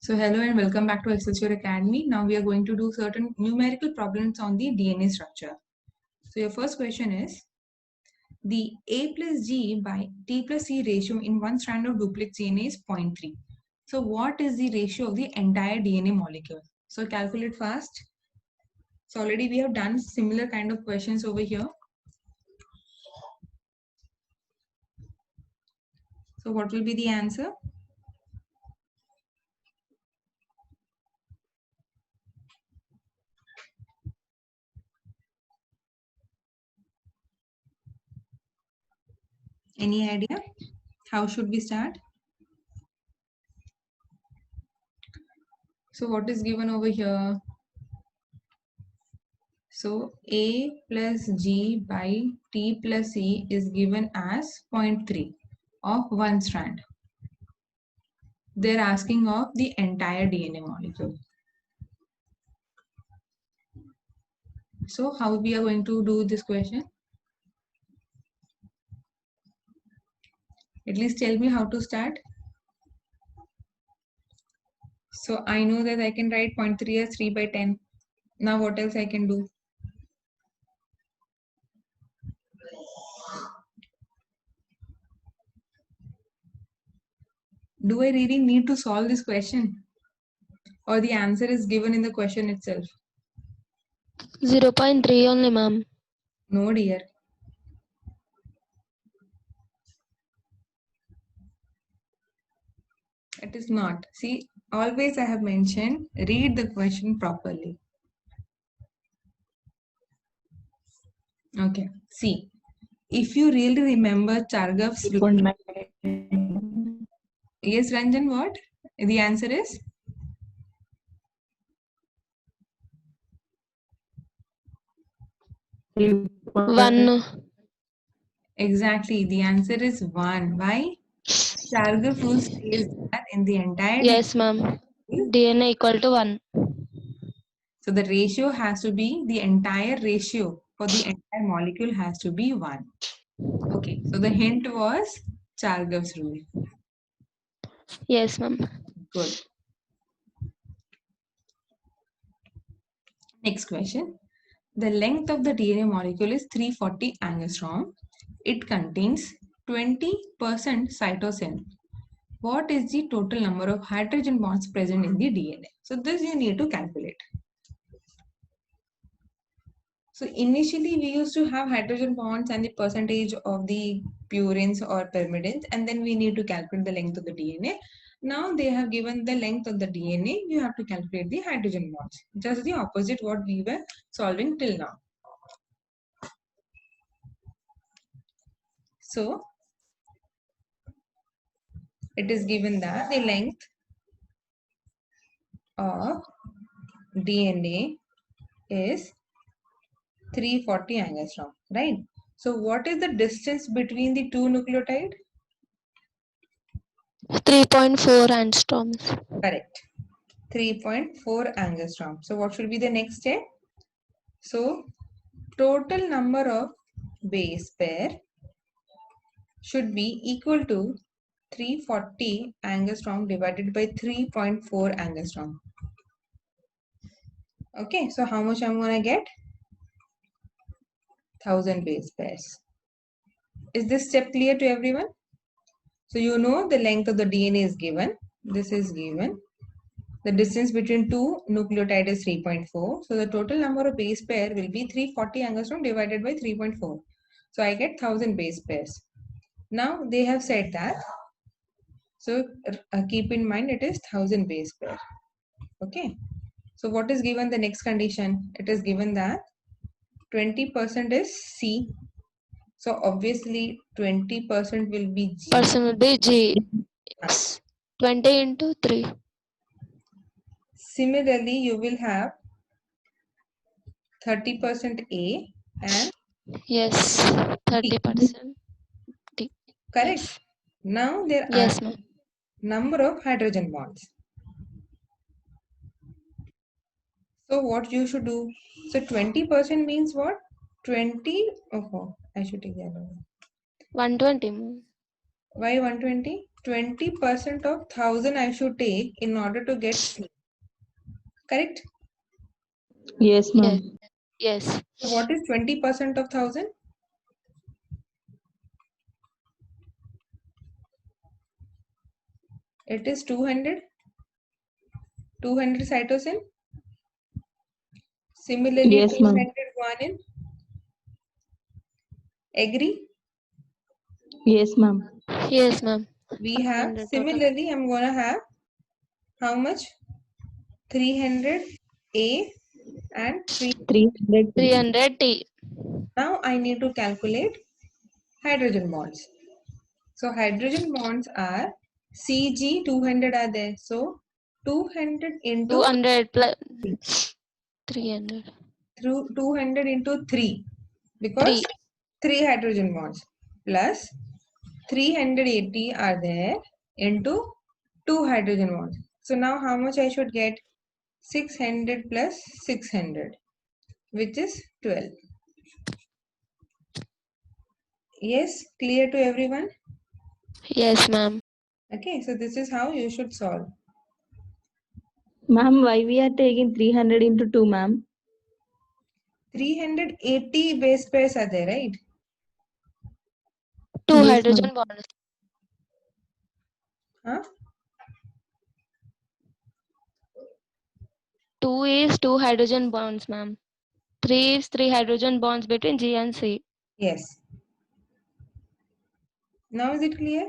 So hello and welcome back to Excelsior Academy. Now we are going to do certain numerical problems on the DNA structure. So your first question is, the A plus G by T plus C ratio in one strand of duplex DNA is 0.3. So what is the ratio of the entire DNA molecule? So calculate fast. So already we have done similar kind of questions over here. So what will be the answer? Any idea? How should we start? So what is given over here? So A plus G by T plus C is given as 0.3 of one strand. They're asking of the entire DNA molecule. So how we are going to do this question? At least tell me how to start. So I know that I can write 0.3 as 3 by 10. Now what else I can do? Do I really need to solve this question? Or the answer is given in the question itself? 0.3 only, ma'am. No, dear. It is not. See, always I have mentioned, read the question properly. Okay. See, if you really remember Chargav's... Yes, Ranjan, what? The answer is? One. Exactly. The answer is 1. Why? Chargaff rule says that in the entire Yes, ma'am. DNA equal to 1. So the ratio has to be, the entire ratio for the entire molecule has to be 1. Okay. So the hint was Chargaff's rule. Yes, ma'am. Good. Next question. The length of the DNA molecule is 340 angstrom. It contains 20% cytosine. What is the total number of hydrogen bonds present in the DNA? So this you need to calculate. So initially we used to have hydrogen bonds and the percentage of the purines or pyrimidines, and then we need to calculate the length of the DNA. Now they have given the length of the DNA, you have to calculate the hydrogen bonds. Just the opposite what we were solving till now. So it is given that the length of DNA is 340 angstrom, right? So what is the distance between the two nucleotides? 3.4 angstroms. Correct. 3.4 angstrom. So what should be the next step? So total number of base pair should be equal to 340 angstrom divided by 3.4 angstrom. Okay, so how much I'm gonna get? 1000 base pairs. Is this step clear to everyone? So you know the length of the DNA is given. This is given. The distance between two nucleotides is 3.4. So the total number of base pair will be 340 angstrom divided by 3.4. So I get 1000 base pairs. Now they have said that. So keep in mind it is 1000 base pair. Okay. So what is given the next condition? It is given that 20% is C. So obviously 20% will be G. Person will be G. Yes. 20 into 3. Similarly, you will have 30% A and Yes. 30%. D. correct. Yes. Now there are Yes, ma'am. number of hydrogen bonds. So what you should do? So 20% means what? 20. Oh, I should take the other one. 120, ma'am. Why 120? 20% of 1000 I should take in order to get C. Correct? Yes, ma'am. Yes. So what is 20% of 1000? It is 200. 200 cytosine. Similarly, Yes, ma'am. 200 guanine. Agree? Yes, ma'am. Yes, ma'am. We have 500 total. similarly I'm gonna have how much? 300 A and 300. 300 T. now I need to calculate hydrogen bonds. So hydrogen bonds are Cg 200 are there. So 200 into 200 plus 300. through 200 into 3 because 3. 3 hydrogen bonds plus 380 are there into 2 hydrogen bonds. So now how much I should get? 600 plus 600 which is 12. Yes, clear to everyone? Yes, ma'am. Okay, so this is how you should solve. Ma'am, why we are taking 300 into 2, ma'am? 380 base pairs are there, right? 2 Yes, hydrogen ma'am. bonds. Huh? 2 is 2 hydrogen bonds, ma'am. 3 is 3 hydrogen bonds between G and C. Yes. Now is it clear?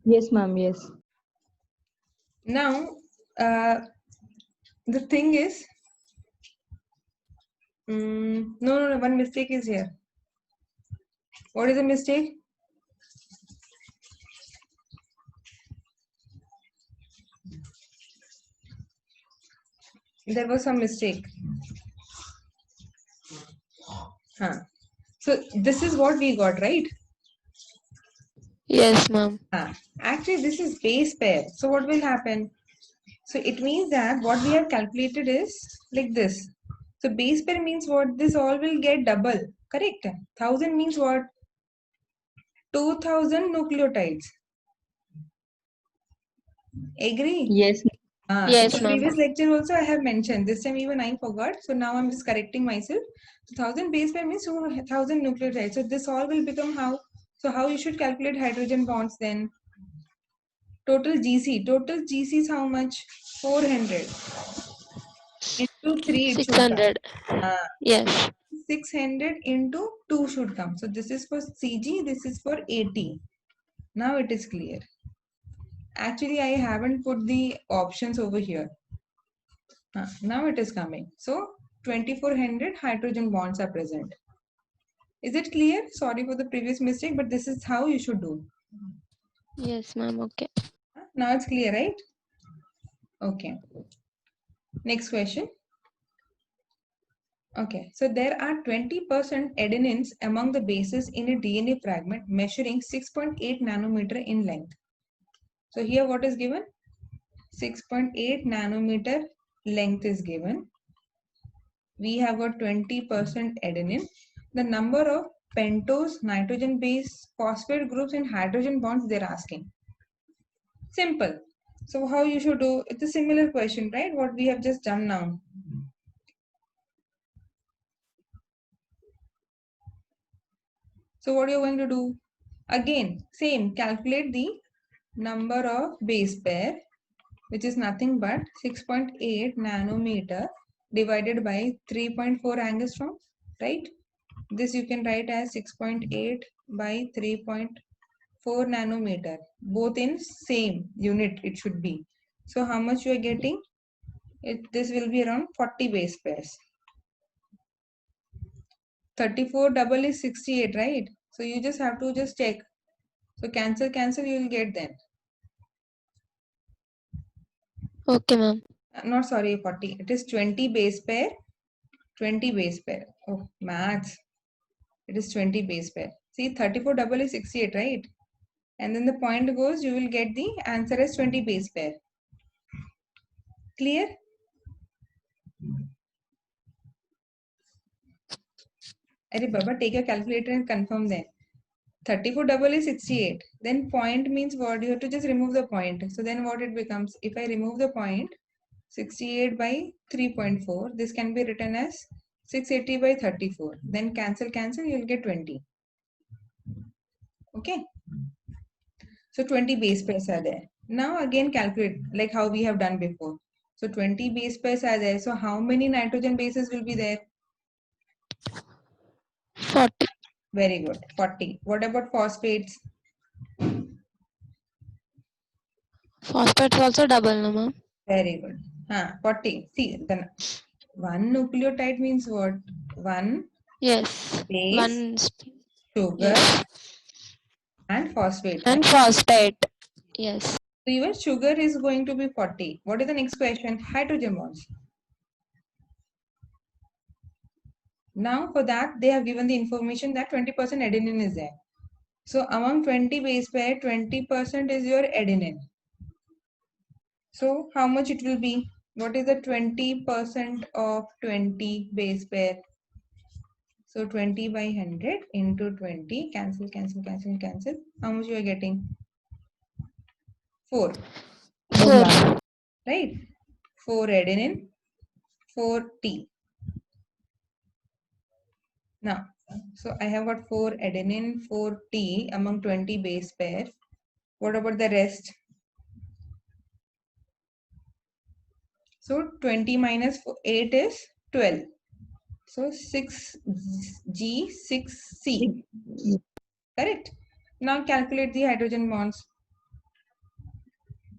Yes, ma'am. Yes. Now, the thing is, no, one mistake is here. What is the mistake? There was some mistake. Huh. So this is what we got, right? Yes, ma'am. Actually, this is base pair. So what will happen? So it means that what we have calculated is like this. So base pair means what? This all will get double. Correct? 1000 means what? 2000 nucleotides. Agree? Yes. In Yes, the ma'am. previous lecture also I have mentioned. This time even I forgot. So now I'm just correcting myself. So 1000 base pair means 2000 nucleotides. So this all will become how? So how you should calculate hydrogen bonds then? Total GC. Total GC is how much? 400. Into 3 it should come. 600. Yes. 600 into 2 should come. So this is for CG, this is for AT. Now it is clear. Actually, I haven't put the options over here. Now it is coming. So 2400 hydrogen bonds are present. Is it clear? Sorry for the previous mistake, but this is how you should do. Yes, ma'am. Okay. Now it's clear, right? Okay. Next question. Okay, so there are 20% adenines among the bases in a DNA fragment measuring 6.8 nanometer in length. So here what is given? 6.8 nanometer length is given. We have got 20% adenine. The number of pentose, nitrogen base, phosphate groups and hydrogen bonds they're asking. Simple. So how you should do? It's a similar question, right? What we have just done now. So what you're going to do? Again, same, calculate the number of base pair, which is nothing but 6.8 nanometer divided by 3.4 angstrom, right? This you can write as 6.8 by 3.4 nanometer, both in same unit it should be. So how much you are getting? This will be around 40 base pairs. 34 double is 68, right? So you just have to just check. So cancel, you will get then. Okay, ma'am. Not sorry, 40. It is 20 base pair. 20 base pair. Oh, maths. It is 20 base pair. See, 34 double is 68, right? And then the point goes, you will get the answer as 20 base pair. Clear? Arey Baba, take your calculator and confirm then. 34 double is 68. Then point means what? You have to just remove the point. So then what it becomes? If I remove the point, 68 by 3.4, this can be written as 680 by 34. Then cancel, you'll get 20. Okay. So 20 base pairs are there. Now again calculate like how we have done before. So 20 base pairs are there. So how many nitrogen bases will be there? 40. Very good. 40. What about phosphates? Phosphates also double, no, ma'am? Very good. 40. See, then one nucleotide means what? One Yes. base, One. sugar, Yes. and phosphate. And phosphate. Yes. So even sugar is going to be 40. What is the next question? Hydrogen bonds. Now for that, they have given the information that 20% adenine is there. So among 20 base pair, 20% is your adenine. So how much it will be? What is the 20% of 20 base pair? So 20 by 100 into 20. Cancel, cancel, cancel, cancel. How much you are getting? 4. 4. Right? 4 adenine, 4 T. Now, so I have got 4 adenine, 4 T among 20 base pair. What about the rest? So 20 minus 8 is 12. So 6G, 6C. Correct? Now calculate the hydrogen bonds.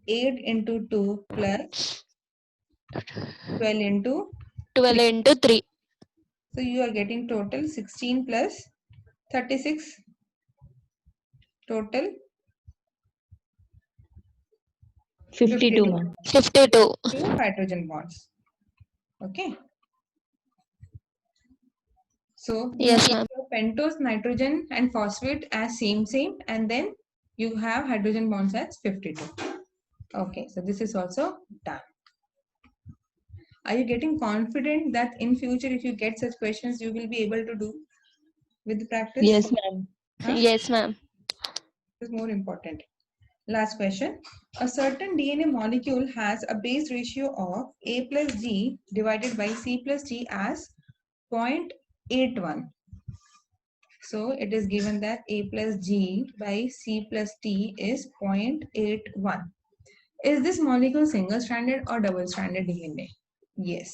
8 into 2 plus 12 into 12 into 3. So you are getting total 16 plus 36. Total 52, ma'am. 52. 2 hydrogen bonds. Okay. So Yes, keep ma'am. your pentose, nitrogen and phosphate as same and then you have hydrogen bonds as 52. Okay, so this is also done. Are you getting confident that in future if you get such questions you will be able to do with the practice? Yes, ma'am. Huh? Yes, ma'am. This is more important. Last question. A certain DNA molecule has a base ratio of A plus G divided by C plus G as 0.81. So it is given that A plus G by C plus T is 0.81. Is this molecule single stranded or double stranded DNA? Yes.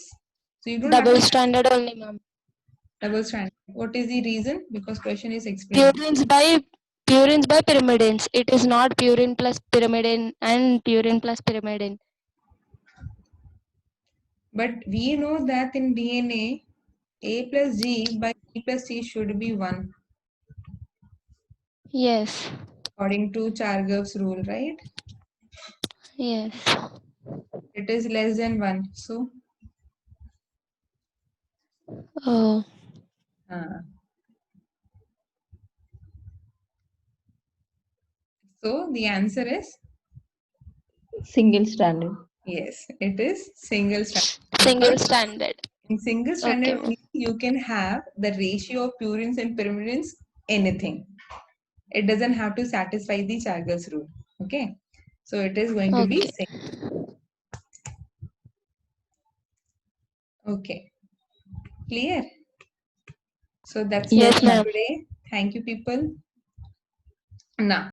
So you don't Double have to stranded only, ma'am. double stranded. What is the reason? Because question is explained. Purines by pyrimidines. It is not purine plus pyrimidine and purine plus pyrimidine. But we know that in DNA, A plus G by C plus T should be 1. Yes. According to Chargaff's rule, right? Yes. It is less than 1. So, Oh. so the answer is Single stranded. yes, it is single stranded. Single stranded. In single stranded, Okay, you can have the ratio of purines and pyrimidines anything. It doesn't have to satisfy the Chargaff's rule. Okay. So it is going to be okay. single. Okay. Clear? So that's Yes, all for ma'am. today. Thank you, people. Now,